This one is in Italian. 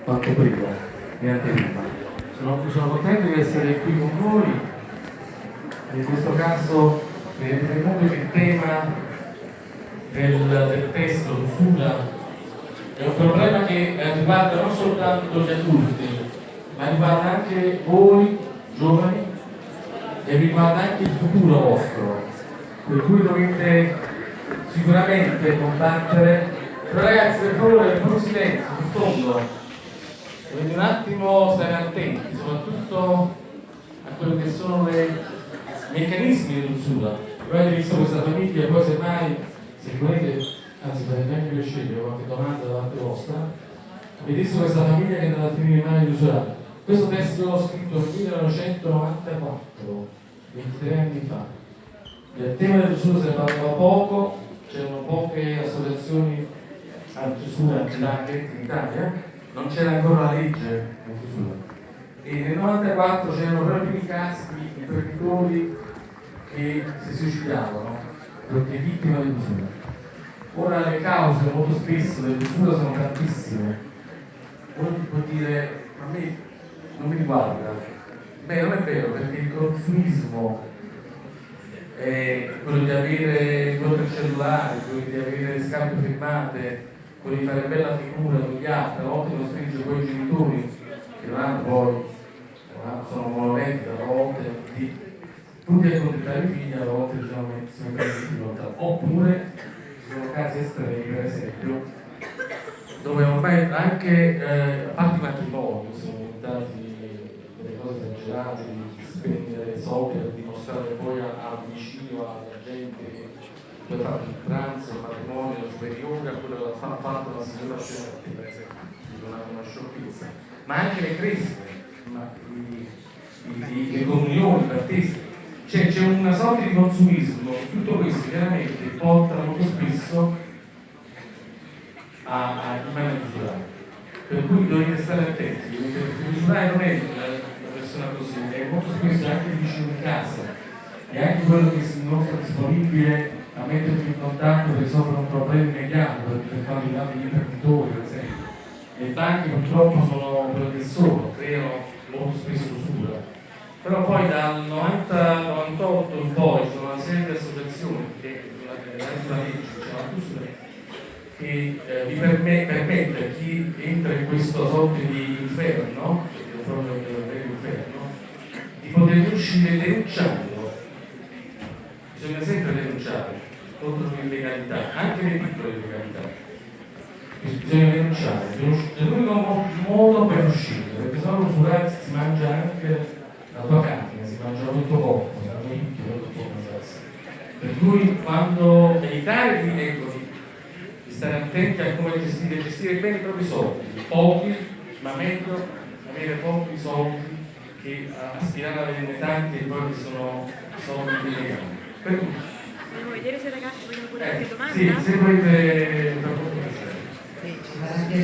quanto prima e anche prima. Sono contento di essere qui con voi. In questo caso vedete comunque che il tema del testo, l'usura, è un problema che riguarda non soltanto gli adulti, ma riguarda anche voi giovani e riguarda anche il futuro vostro, per cui dovete sicuramente combattere. Però ragazzi, per favore, un po' silenzio, sul fondo, dovete un attimo stare attenti, soprattutto a quelli che sono i meccanismi dell'usura. Voi avete visto questa famiglia e poi semmai, se volete, anzi per neanche piacere, qualche domanda da parte vostra, avete visto questa famiglia che è andata a finire in mani di usurati. Questo testo l'ho scritto nel 1994, 23 anni fa. Del tema dell'usura se ne parlava poco, c'erano poche associazioni anti-usura, anche in Italia, non c'era ancora la legge anti-usura. E nel 94 c'erano proprio i primi casi di imprenditori che si suicidavano perché vittime dell'usura. Ora le cause molto spesso dell'usura sono tantissime. Uno può dire, a me non mi riguarda. Beh, non è vero, perché il consumismo è quello di avere quello del cellulare, quello di avere le scarpe firmate, quello di fare bella figura con gli altri, a volte lo stringe poi i genitori che non hanno poi, sono monoventi, a volte tutti a accontentare i figli, a volte diciamo che si mettono in difficoltà. Oppure ci sono casi estremi, per esempio, dove ormai anche a parte i matrimoni sono diventati delle cose esagerate, di spendere soldi per dimostrare poi al vicino, alla gente che puoi fare il pranzo, il matrimonio superiore a quello che ha fatto la signora Sciorti, per esempio, una sciocchezza. Ma anche le cresime, le comunioni, i battesimi. C'è una sorta di consumismo, tutto questo chiaramente porta molto spesso a rimanere usurati. Per cui dovete stare attenti, l'usurare non è una persona così, è molto spesso anche il vicino di casa, è anche quello che si mostra disponibile a metterti in contatto per risolvere un problema immediato, per quanto riguarda gli imprenditori, per esempio. Le banche purtroppo sono quelle che sono, creano molto spesso usura. Però poi dal 90-98 in poi ci sono una serie di associazioni che la legge, che vi permette a chi entra in questo sorta di inferno, che è proprio il vero inferno, di poter uscire denunciando. Bisogna sempre denunciare contro l'illegalità, anche le piccole illegalità. Bisogna denunciare, è l'unico modo per uscire, perché se no l'usurare si mangia anche la tua carne, si mangia molto poco, si mangia molto poco. Per cui quando evitare di stare attenti a come gestire bene i propri soldi, pochi, ma meglio avere pochi soldi che aspirare a averne tanti e poi che sono soldi illegali. Per cui vogliamo vedere se ragazzi vogliono pure qualche domanda? Sì, se volete